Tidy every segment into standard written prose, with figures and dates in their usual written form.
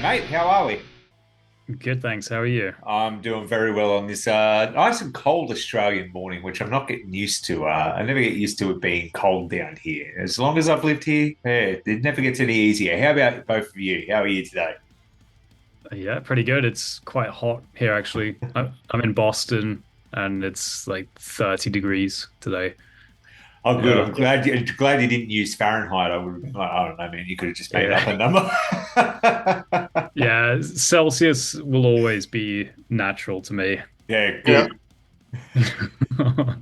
mate. How are we? Good, thanks. How are you? I'm doing very well on this nice and cold Australian morning, which I'm not getting used to. I never get used to it being cold down here. As long as I've lived here, it never gets any easier. How about both of you? How are you today? Yeah, pretty good. It's quite hot here, actually. I'm in Boston, and it's like 30 degrees today. Oh, good. Yeah, I'm glad you didn't use Fahrenheit. I don't know, man. You could have just made up yeah, a number. yeah. Celsius will always be natural to me. Yeah, Yeah, good.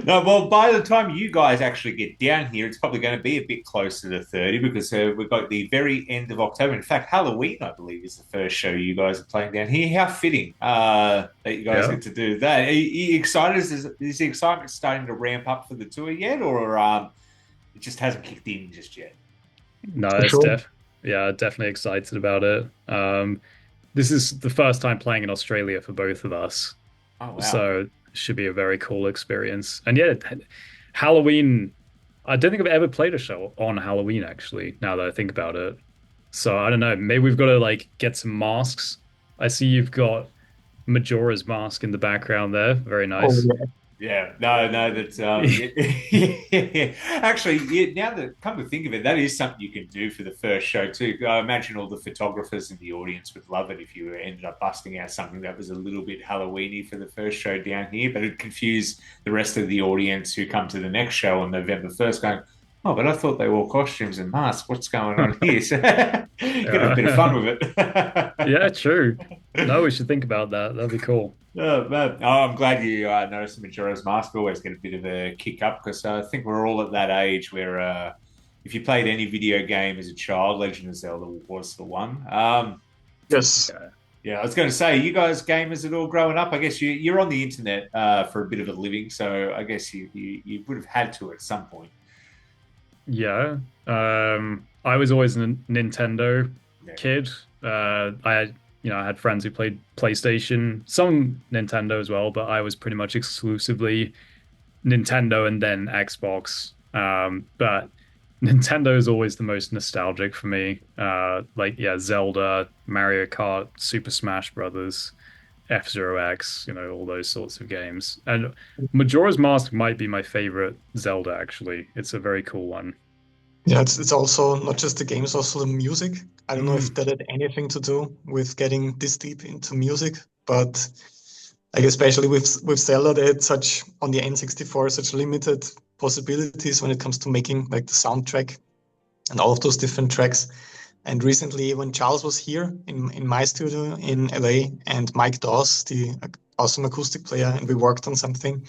No, well, by the time you guys actually get down here, it's probably going to be a bit closer to 30 because we've got the very end of October. In fact, Halloween, I believe, is the first show you guys are playing down here. How fitting that you guys Yeah. get to do that. Are you excited? Is the excitement starting to ramp up for the tour yet, or it just hasn't kicked in just yet? No, for it's sure. yeah, definitely excited about it. This is the first time playing in Australia for both of us, Oh, wow. so it should be a very cool experience. And yeah, Halloween. I don't think I've ever played a show on Halloween, actually, now that I think about it. So I don't know. Maybe we've got to like get some masks. I see you've got Majora's mask in the background there. Very Oh nice. yeah, Yeah, no, that's yeah. Actually, now that come to think of it, that is something you can do for the first show too. I imagine all the photographers in the audience would love it if you ended up busting out something that was a little bit Halloweeny for the first show down here, but it'd confuse the rest of the audience who come to the next show on November 1st, going, "Oh, but I thought they wore costumes and masks. What's going on here?" So you could have a bit of Yeah. fun with Yeah, it. true. No, we should think about that. That'd be cool. Oh, man. Oh, I'm glad you noticed the Majora's Mask. We always get a bit of a kick up because I think we're all at that age where if you played any video game as a child, Legend of Zelda was the one. yes, Yeah. Yeah, I was going to say, you guys gamers at all growing up? I guess you're on the internet for a bit of a living, so I guess you would have had to at some point. Yeah. I was always a Nintendo Yeah. kid. I had friends who played PlayStation, some Nintendo as well, but I was pretty much exclusively Nintendo and then Xbox. But Nintendo is always the most nostalgic for me. Like yeah, Zelda, Mario Kart, Super Smash Brothers, F-Zero X, all those sorts of games. And Majora's Mask might be my favorite Zelda, actually. It's a very cool one. yeah. It's also not just the games, also the music. I don't know if Mm. that had anything to do with getting this deep into music, but like especially with Zelda, they had such on the N64 such limited possibilities when it comes to making like the soundtrack and all of those different tracks. And recently, when Charles was here in my studio in LA and Mike Dawes, the awesome acoustic player, and we worked on something,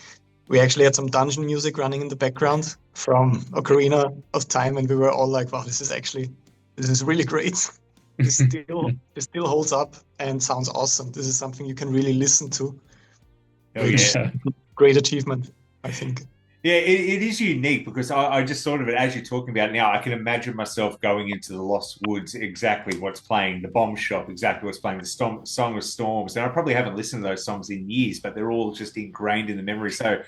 we actually had some dungeon music running in the background from Ocarina of Time, and we were all like, "Wow, this is really great. This still holds up and sounds awesome. This is something you can really listen to, Oh, yeah. which great achievement, I think." Yeah, it is unique because I just thought of it as you're talking about it now. I can imagine myself going into the Lost Woods, exactly what's playing, the Bomb Shop, exactly what's playing, the Song of Storms. And I probably haven't listened to those songs in years, but they're all just ingrained in the memory. So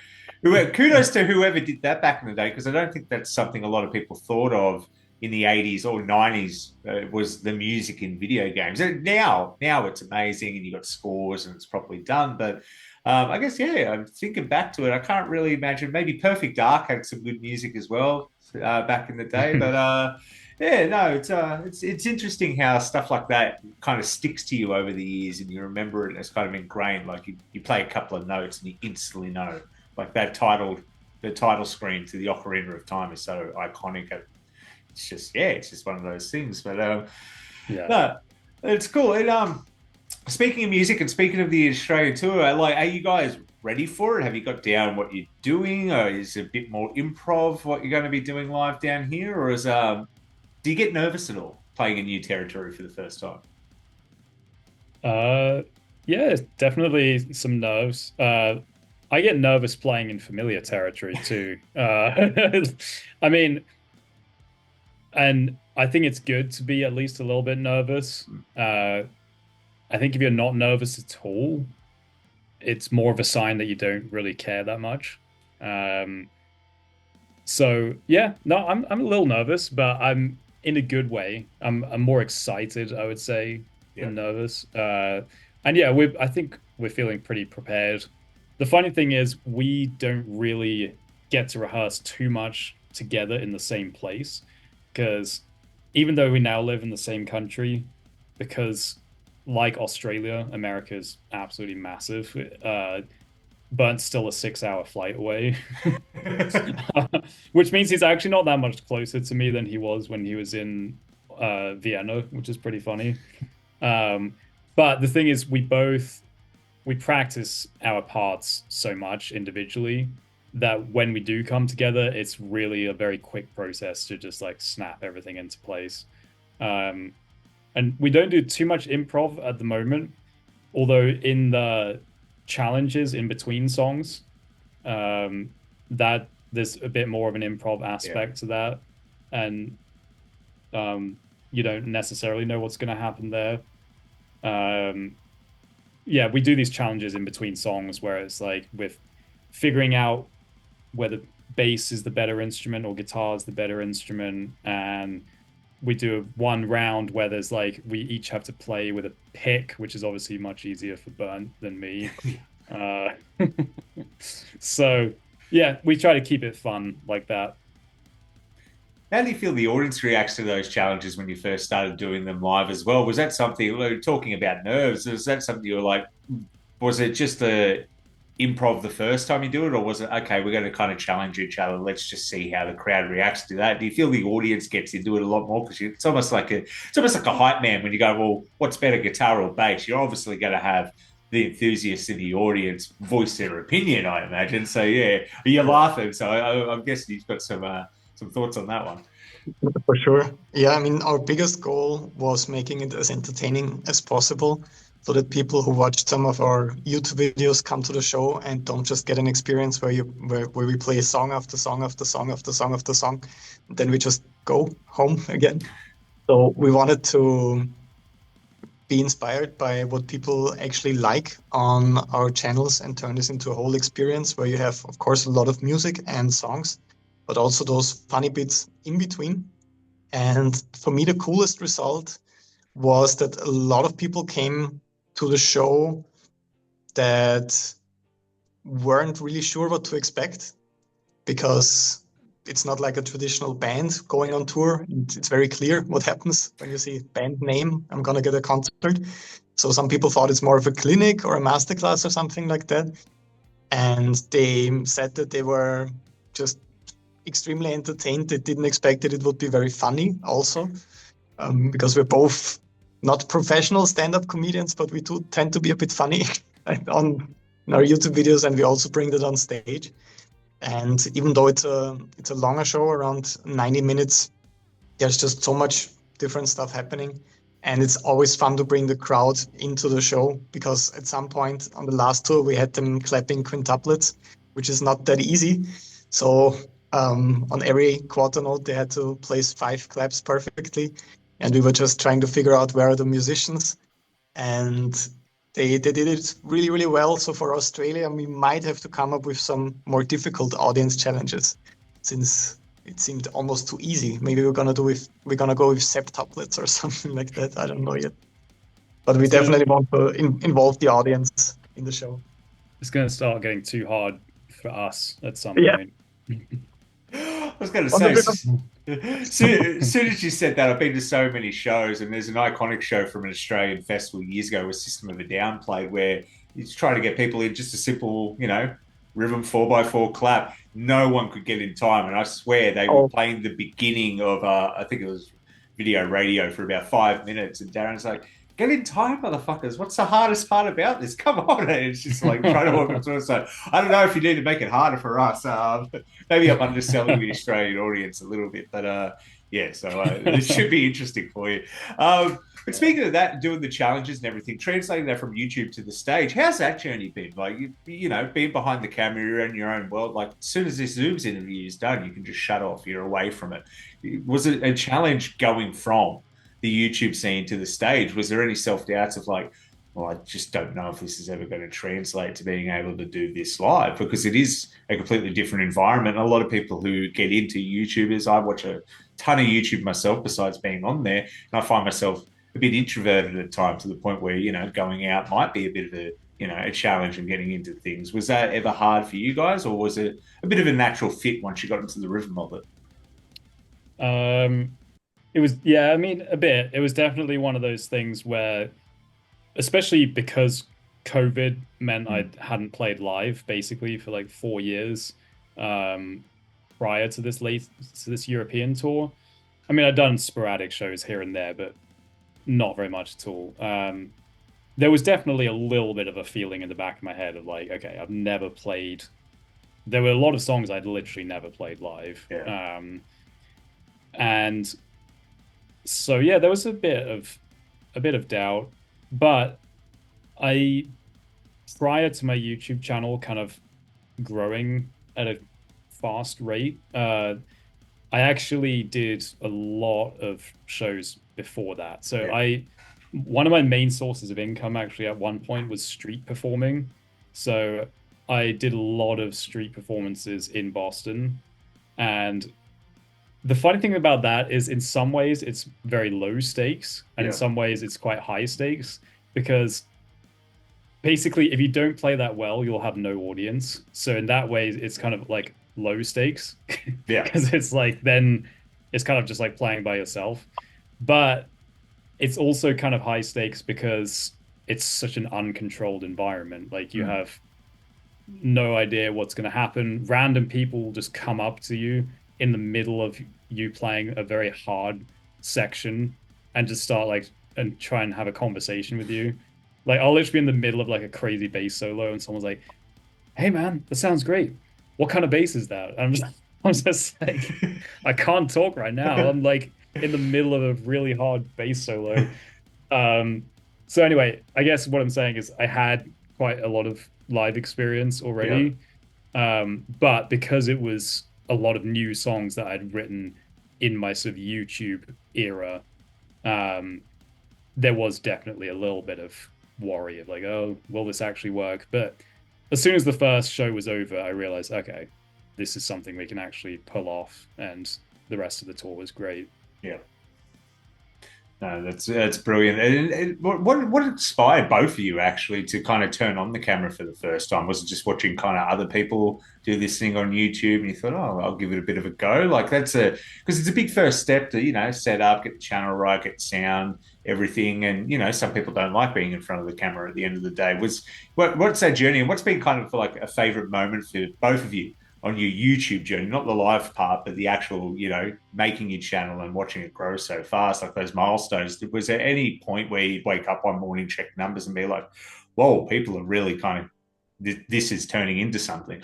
kudos to whoever did that back in the day, because I don't think that's something a lot of people thought of in the 80s or 90s was the music in video games. And now it's amazing and you've got scores and it's properly done. But I guess yeah. I'm thinking back to it. I can't really imagine. Maybe Perfect Dark had some good music as well back in the day. But yeah, no, it's interesting how stuff like that kind of sticks to you over the years, and you remember it. And it's kind of ingrained. Like you play a couple of notes and you instantly know. Like the title screen to the Ocarina of Time is so iconic. It's just yeah, it's just one of those things. But Yeah. no, it's cool. Speaking of music and speaking of the Australia tour, are you guys ready for it? Have you got down what you're doing, or is it a bit more improv what you're going to be doing live down here, or do you get nervous at all playing a new territory for the first time? Uh, yeah, definitely some nerves. I get nervous playing in familiar territory too. I mean, and I think it's good to be at least a little bit nervous. I think if you're not nervous at all, it's more of a sign that you don't really care that much. Um, so yeah, no, I'm a little nervous, but in a good way. I'm more excited, I would say, Yeah. than nervous. And yeah, I think we're feeling pretty prepared. The funny thing is, we don't really get to rehearse too much together in the same place because even though we now live in the same country, because like Australia, America is absolutely massive. Bernth's still a 6 hour flight away, which means he's actually not that much closer to me than he was when he was in Vienna, which is pretty funny. Um, but the thing is, we practice our parts so much individually that when we do come together, it's really a very quick process to just like snap everything into place. Um, and we don't do too much improv at the moment, although in the challenges in between songs, that there's a bit more of an improv aspect to that, and you don't necessarily know what's going to happen there. Yeah, we do these challenges in between songs where it's like with figuring out whether bass is the better instrument or guitar is the better instrument, and we do one round where there's like we each have to play with a pick, which is obviously much easier for Bernth than me. Uh, so yeah, we try to keep it fun like that. How do you feel the audience reacts to those challenges when you first started doing them live as well? Was that something, we were talking about nerves, was that something you were like, was it just a improv the first time you do it, or was it, okay, we're going to kind of challenge each other, let's just see how the crowd reacts to that? Do you feel the audience gets into it a lot more? Because it's almost like a hype man when you go, well, what's better, guitar or bass? You're obviously going to have the enthusiasts in the audience voice their opinion, I imagine. So yeah, you're laughing. So I'm guessing you've got some thoughts on that one. For sure. Yeah, I mean, our biggest goal was making it as entertaining as possible so that people who watched some of our YouTube videos come to the show and don't just get an experience where we play song after song after song after song after song. Then we just go home again. So we wanted to be inspired by what people actually like on our channels and turn this into a whole experience where you have, of course, a lot of music and songs, but also those funny bits in between. And for me, the coolest result was that a lot of people came to the show that weren't really sure what to expect because it's not like a traditional band going on tour. It's very clear what happens when you see band name, I'm going to get a concert. So some people thought it's more of a clinic or a masterclass or something like that. And they said that they were just extremely entertained. They didn't expect that it would be very funny also, because we're both not professional stand-up comedians, but we do tend to be a bit funny on our YouTube videos, and we also bring that on stage. And even though it's a longer show, around 90 minutes, there's just so much different stuff happening. And it's always fun to bring the crowd into the show because at some point on the last tour, we had them clapping quintuplets, which is not that easy. So on every quarter note, they had to place 5 claps perfectly. And we were just trying to figure out where are the musicians. And they did it really, really well. So for Australia, we might have to come up with some more difficult audience challenges since it seemed almost too easy. Maybe we're gonna go with septuplets or something like that. I don't know yet. But we definitely want to involve the audience in the show. It's going to start getting too hard for us at some Yeah. point. I was going to say, soon as you said that, I've been to so many shows, and there's an iconic show from an Australian festival years ago where System of a Down played, where he's trying to get people in just a simple, rhythm 4x4 clap. No one could get in time, and I swear they were playing the beginning of, I think it was Video Radio for about 5 minutes, and Darren's like, get in time, motherfuckers. What's the hardest part about this? Come on. And it's just like trying to walk them through it. So I don't know if you need to make it harder for us. Maybe I'm underselling the Australian audience a little bit, but yeah, so it should be interesting for you. But speaking of that, doing the challenges and everything, translating that from YouTube to the stage, how's that journey been? Like, being behind the camera, you're in your own world. Like, as soon as this Zooms interview is done, you can just shut off. You're away from it. Was it a challenge going from the YouTube scene to the stage? Was there any self-doubts of like, well, I just don't know if this is ever going to translate to being able to do this live, because it is a completely different environment. A lot of people who get into YouTubers, I watch a ton of YouTube myself besides being on there, and I find myself a bit introverted at times, to the point where, going out might be a bit of a challenge and getting into things. Was that ever hard for you guys, or was it a bit of a natural fit once you got into the rhythm of it? It was, yeah, I mean, a bit. It was definitely one of those things where, especially because COVID meant I hadn't played live basically for like 4 years um, prior to this European tour. I mean, I'd done sporadic shows here and there, but not very much at all. There was definitely a little bit of a feeling in the back of my head of like, okay, I've never played. There were a lot of songs I'd literally never played live. Yeah. And so yeah, there was a bit of doubt, but I prior to my YouTube channel kind of growing at a fast rate, I actually did a lot of shows before that. So Yeah. one of my main sources of income actually at one point was street performing. So I did a lot of street performances in Boston. And the funny thing about that is, in some ways, it's very low stakes, and in Yeah. some ways, it's quite high stakes because basically, if you don't play that well, you'll have no audience. So in that way, it's kind of like low stakes Yeah. because it's like then it's kind of just like playing by yourself. But it's also kind of high stakes because it's such an uncontrolled environment. Like you have no idea what's going to happen. Random people will just come up to you in the middle of you playing a very hard section and just start like and try and have a conversation with you. Like I'll literally be in the middle of like a crazy bass solo and someone's like, "Hey man, that sounds great. What kind of bass is that?" And I'm just like, I can't talk right now. I'm like in the middle of a really hard bass solo. Um, so anyway, I guess what I'm saying is I had quite a lot of live experience Yeah. already. But because it was a lot of new songs that I'd written in my sort of YouTube era, um, there was definitely a little bit of worry of like, oh, will this actually work? But as soon as the first show was over, I realized, okay, this is something we can actually pull off, and the rest of the tour was great. Yeah. No, that's brilliant. And what inspired both of you actually to kind of turn on the camera for the first time? Was it just watching kind of other people do this thing on YouTube, and you thought, oh, I'll give it a bit of a go? Like because it's a big first step to set up, get the channel right, get sound, everything, and some people don't like being in front of the camera. At the end of the day, what's that journey, and what's been kind of like a favorite moment for both of you on your YouTube journey, not the live part, but the actual, making your channel and watching it grow so fast, like those milestones? Was there any point where you'd wake up one morning, check numbers, and be like, whoa, people are really kind of, this is turning into something?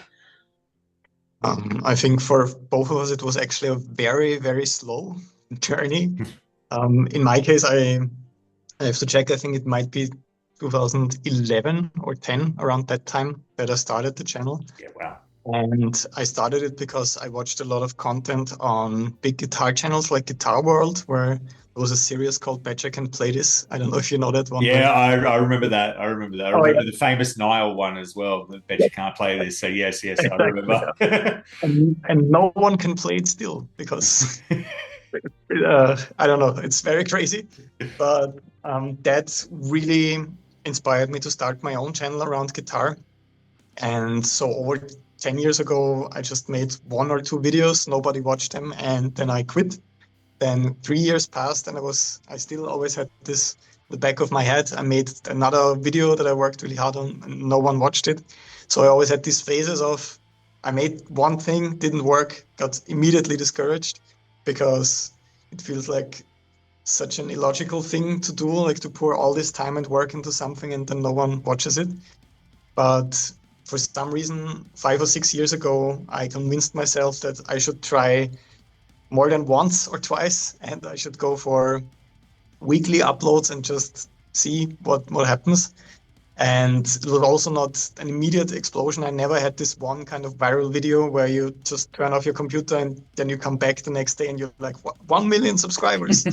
I think for both of us, it was actually a very, very slow journey. In my case, I have to check. I think it might be 2011 or 10, around that time that I started the channel. Yeah, wow. And I started it because I watched a lot of content on big guitar channels like Guitar World, where there was a series called Bet I Can Play This. I don't know if you know that one. Yeah, I remember that. I remember that. I Oh, remember yeah. the famous Nile one as well. I bet you can't play this. So yes, I Exactly, remember. yeah. And no one can play it still because I don't know, it's very crazy. But that really inspired me to start my own channel around guitar. And so over 10 years ago, I just made one or two videos, nobody watched them, and then I quit. Then 3 years passed, and I still always had this in the back of my head. I made another video that I worked really hard on, and no one watched it. So I always had these phases of I made one thing, didn't work, got immediately discouraged because it feels like such an illogical thing to do, like to pour all this time and work into something and then no one watches it. But for some reason, 5 or 6 years ago, I convinced myself that I should try more than once or twice, and I should go for weekly uploads and just see what happens. And it was also not an immediate explosion. I never had this one kind of viral video where you just turn off your computer and then you come back the next day and you're like, 1 million subscribers.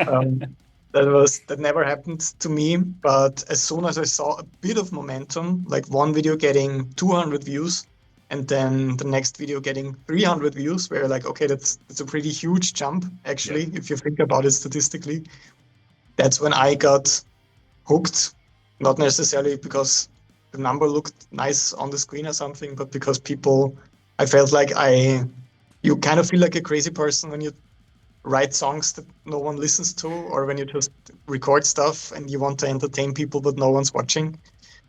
um, that never happened to me. But as soon as I saw a bit of momentum, like one video getting 200 views and then the next video getting 300 views, where like, okay, that's a pretty huge jump, actually, if you think about it statistically. That's when I got hooked, not necessarily because the number looked nice on the screen or something, but because I felt like you kind of feel like a crazy person when you write songs that no one listens to, or when you just record stuff and you want to entertain people, but no one's watching.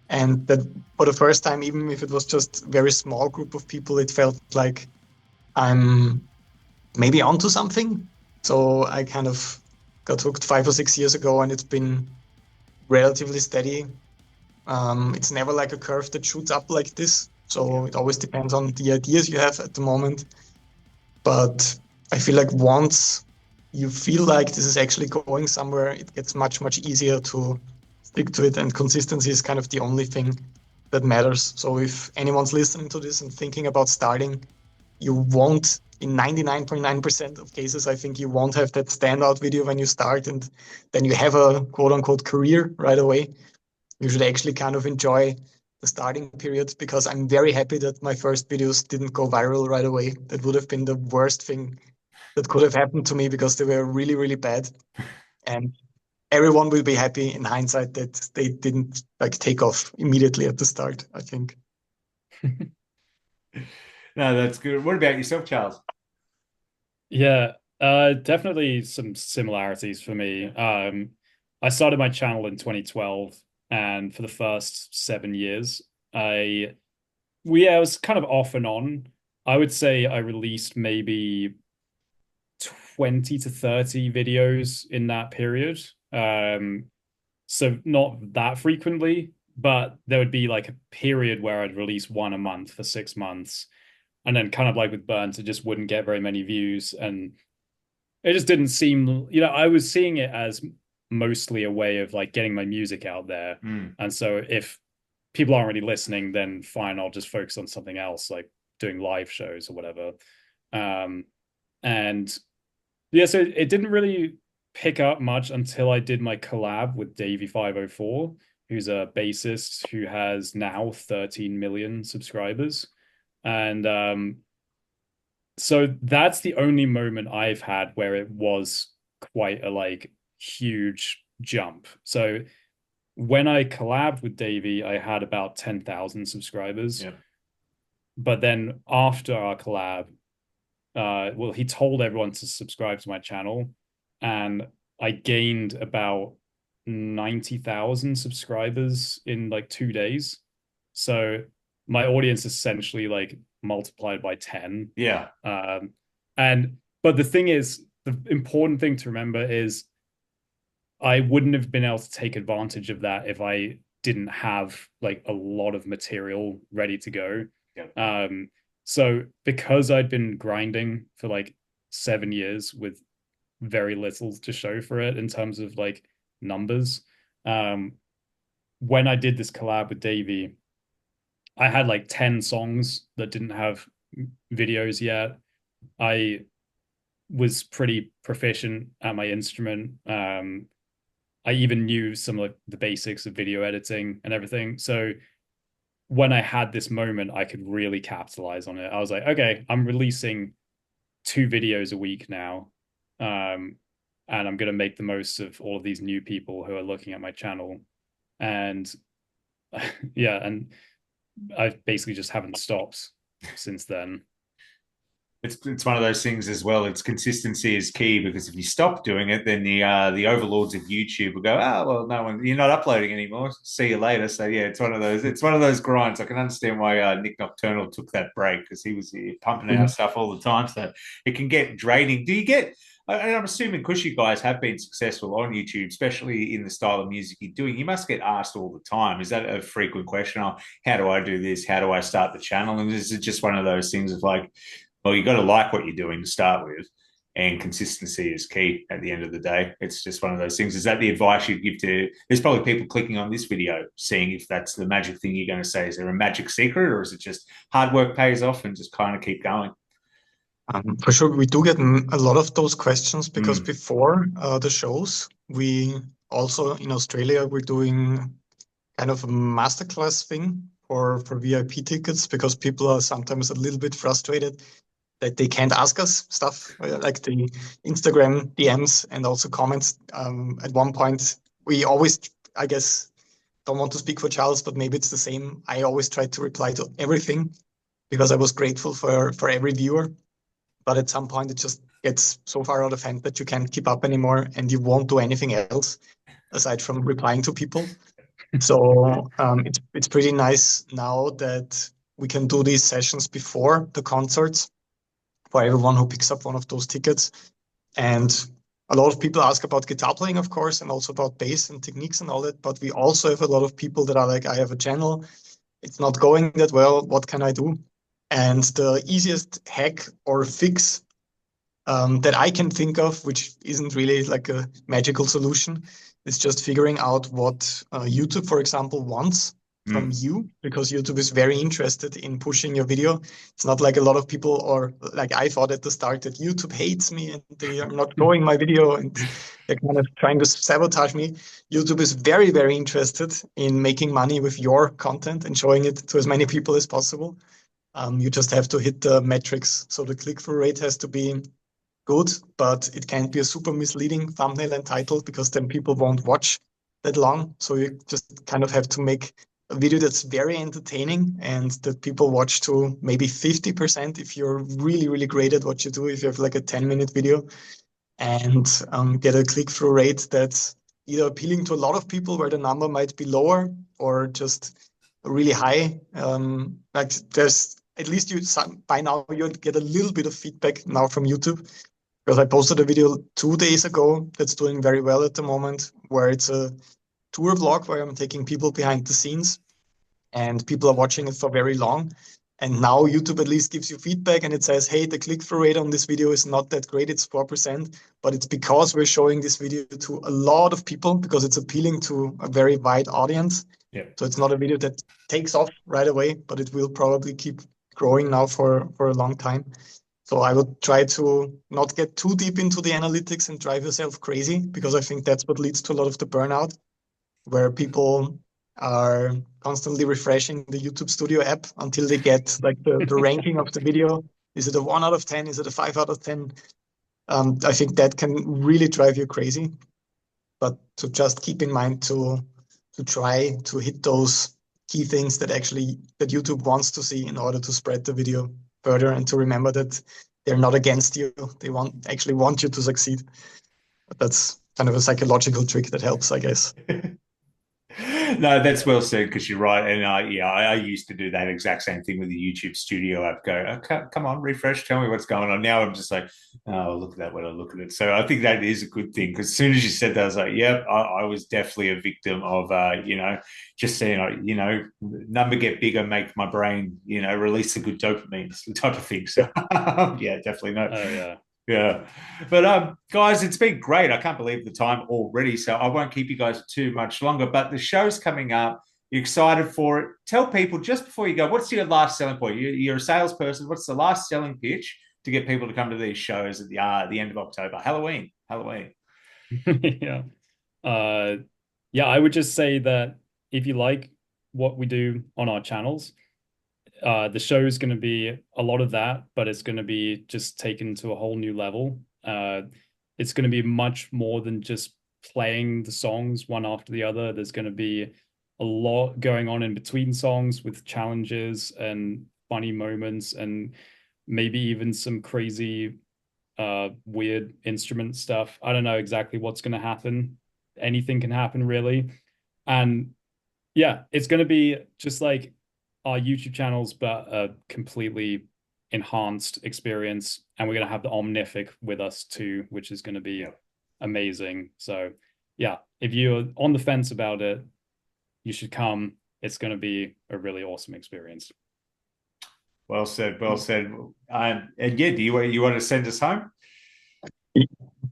And that for the first time, even if it was just a very small group of people, it felt like I'm maybe onto something. So I kind of got hooked 5 or 6 years ago, and it's been relatively steady. It's never like a curve that shoots up like this. So it always depends on the ideas you have at the moment. But I feel like once you feel like this is actually going somewhere, it gets much, much easier to stick to it. And consistency is kind of the only thing that matters. So if anyone's listening to this and thinking about starting, you won't, in 99.9% of cases, I think you won't have that standout video when you start and then you have a quote unquote career right away. You should actually kind of enjoy the starting period, because I'm very happy that my first videos didn't go viral right away. That would have been the worst thing that could have happened to me, because they were really, really bad. And everyone will be happy in hindsight that they didn't like take off immediately at the start, I think. No, that's good. What about yourself, Charles? Yeah, definitely some similarities for me. I started my channel in 2012, and for the first 7 years, I was kind of off and on. I would say I released maybe 20 to 30 videos in that period. So not that frequently, but there would be like a period where I'd release one a month for 6 months. And then kind of like with Bernth, it just wouldn't get very many views. And it just didn't seem, I was seeing it as mostly a way of like getting my music out there. Mm. And so if people aren't really listening, then fine, I'll just focus on something else, like doing live shows or whatever. And yeah, so it didn't really pick up much until I did my collab with Davey504, who's a bassist who has now 13 million subscribers. And so that's the only moment I've had where it was quite a like huge jump. So when I collabed with Davey, I had about 10,000 subscribers. Yeah. But then after our collab, well, he told everyone to subscribe to my channel, and I gained about 90,000 subscribers in like 2 days. So my audience essentially like multiplied by 10. Yeah. But the thing is, the important thing to remember is I wouldn't have been able to take advantage of that if I didn't have like a lot of material ready to go. Yeah. So because I'd been grinding for like 7 years with very little to show for it in terms of like numbers, when I did this collab with Davey, I had like 10 songs that didn't have videos yet. I was pretty proficient at my instrument. I even knew some of the basics of video editing and everything. So when I had this moment, I could really capitalize on it. I was like, okay, I'm releasing 2 videos a week now. And I'm going to make the most of all of these new people who are looking at my channel. And yeah, and I basically just haven't stopped since then. It's one of those things as well. It's consistency is key, because if you stop doing it, then the overlords of YouTube will go, well, no one, you're not uploading anymore. See you later. So yeah, it's one of those grinds. I can understand why Nick Nocturnal took that break, because he was pumping out stuff all the time. So it can get draining. Do you get? I'm assuming because you guys have been successful on YouTube, especially in the style of music you're doing, you must get asked all the time. Is that a frequent question? Oh, how do I do this? How do I start the channel? And is it just one of those things of like, well, you got to like what you're doing to start with, and consistency is key at the end of the day. It's just one of those things. Is that the advice you'd give to? There's probably people clicking on this video, seeing if that's the magic thing you're going to say. Is there a magic secret, or is it just hard work pays off and just kind of keep going? For sure, we do get a lot of those questions because Mm. before the shows, we also in Australia, we're doing kind of a masterclass thing for VIP tickets because people are sometimes a little bit frustrated that they can't ask us stuff like the Instagram DMs and also comments. At one point, we always, I guess, don't want to speak for Charles, but maybe it's the same. I always try to reply to everything because I was grateful for every viewer. But at some point, it just gets so far out of hand that you can't keep up anymore and you won't do anything else aside from replying to people. So it's pretty nice now that we can do these sessions before the concerts for everyone who picks up one of those tickets. And a lot of people ask about guitar playing, of course, and also about bass and techniques and all that. But we also have a lot of people that are like, I have a channel, it's not going that well. What can I do? And the easiest hack or fix that I can think of, which isn't really like a magical solution, is just figuring out what YouTube, for example, wants from you, because YouTube is very interested in pushing your video. It's not like a lot of people, or like I thought at the start, that YouTube hates me and they are not growing my video and they're kind of trying to sabotage me. YouTube is very, very interested in making money with your content and showing it to as many people as possible. You just have to hit the metrics. So the click-through rate has to be good, but it can't be a super misleading thumbnail and title because then people won't watch that long. So you just kind of have to make a video that's very entertaining and that people watch to maybe 50% if you're really, really great at what you do, if you have like a 10-minute video, and get a click-through rate that's either appealing to a lot of people where the number might be lower or just really high. Like there's at least by now you get a little bit of feedback now from YouTube, because I posted a video 2 days ago that's doing very well at the moment, where it's a tour vlog where I'm taking people behind the scenes and people are watching it for very long. And now YouTube at least gives you feedback and it says, hey, the click-through rate on this video is not that great, it's 4%, but it's because we're showing this video to a lot of people because it's appealing to a very wide audience. Yeah. So it's not a video that takes off right away, but it will probably keep growing now for a long time. So I would try to not get too deep into the analytics and drive yourself crazy, because I think that's what leads to a lot of the burnout, where people are constantly refreshing the YouTube Studio app until they get like the ranking of the video. Is it a 1 out of 10? Is it a 5 out of 10? I think that can really drive you crazy. But to just keep in mind to try to hit those key things that YouTube wants to see in order to spread the video further, and to remember that they're not against you. They actually want you to succeed. But that's kind of a psychological trick that helps, I guess. No, that's well said, because you're right. And I used to do that exact same thing with the YouTube Studio app. Go, okay, come on, refresh, tell me what's going on. Now I'm just like, oh, look at that when I look at it. So I think that is a good thing, because as soon as you said that, I was like, yep, I was definitely a victim of, just saying, number get bigger, make my brain, release a good dopamine type of thing. So yeah, definitely no. Oh, yeah. Yeah. But guys, it's been great. I can't believe the time already, so I won't keep you guys too much longer. But the show's coming up. You're excited for it. Tell people just before you go, what's your last selling point? You're a salesperson. What's the last selling pitch to get people to come to these shows at the end of October? Halloween. Yeah. I would just say that if you like what we do on our channels, the show is going to be a lot of that, but it's going to be just taken to a whole new level. It's going to be much more than just playing the songs one after the other. There's going to be a lot going on in between songs with challenges and funny moments, and maybe even some crazy, weird instrument stuff. I don't know exactly what's going to happen. Anything can happen, really. And yeah, it's going to be just like our YouTube channels, but a completely enhanced experience. And we're going to have the Omnific with us too, which is going to be amazing. So yeah, if you're on the fence about it, you should come. It's going to be a really awesome experience. Well said. And yeah, do you want to send us home?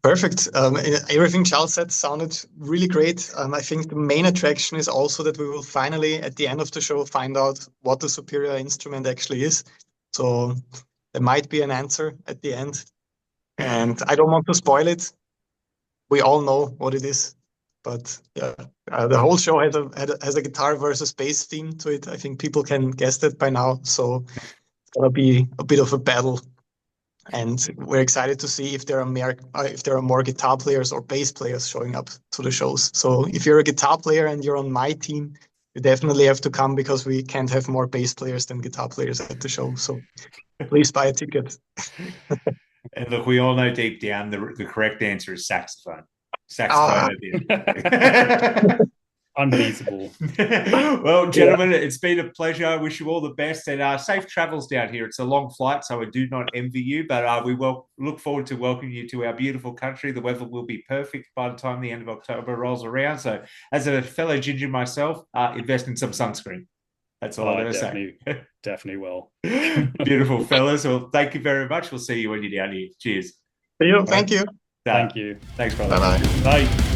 Perfect. Everything Charles said sounded really great. I think the main attraction is also that we will finally, at the end of the show, find out what the superior instrument actually is. So there might be an answer at the end. And I don't want to spoil it. We all know what it is. But yeah, the whole show has a guitar versus bass theme to it. I think people can guess that by now. So it's gonna be a bit of a battle, and we're excited to see if there are more guitar players or bass players showing up to the shows. So if you're a guitar player and you're on my team, you definitely have to come, because we can't have more bass players than guitar players at the show. So please buy a ticket. And look, we all know deep down the correct answer is saxophone. Saxophone at the end. Unbeatable. Well, gentlemen, it's been a pleasure. I wish you all the best, and safe travels down here. It's a long flight, so I do not envy you, but we will look forward to welcoming you to our beautiful country. The weather will be perfect by the time the end of October rolls around. So as a fellow ginger myself, invest in some sunscreen. That's all I'm going to say. Definitely will. Beautiful, fellas. Well, thank you very much. We'll see you when you're down here. Cheers. Thank you. Thank you. Thanks, brother. Bye-bye. Bye.